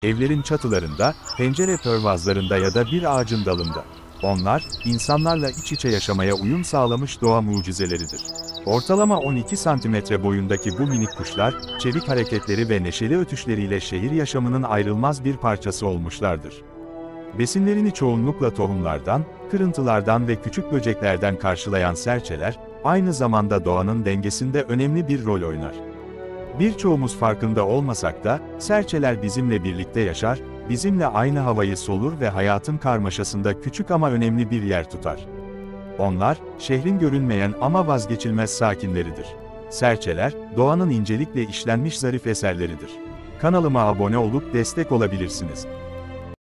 Evlerin çatılarında, pencere pörvazlarında ya da bir ağacın dalında. Onlar, insanlarla iç içe yaşamaya uyum sağlamış doğa mucizeleridir. Ortalama 12 santimetre boyundaki bu minik kuşlar, çevik hareketleri ve neşeli ötüşleriyle şehir yaşamının ayrılmaz bir parçası olmuşlardır. Besinlerini çoğunlukla tohumlardan, kırıntılardan ve küçük böceklerden karşılayan serçeler, aynı zamanda doğanın dengesinde önemli bir rol oynar. Birçoğumuz farkında olmasak da, serçeler bizimle birlikte yaşar, bizimle aynı havayı solur ve hayatın karmaşasında küçük ama önemli bir yer tutar. Onlar, şehrin görünmeyen ama vazgeçilmez sakinleridir. Serçeler, doğanın incelikle işlenmiş zarif eserleridir. Kanalıma abone olup destek olabilirsiniz.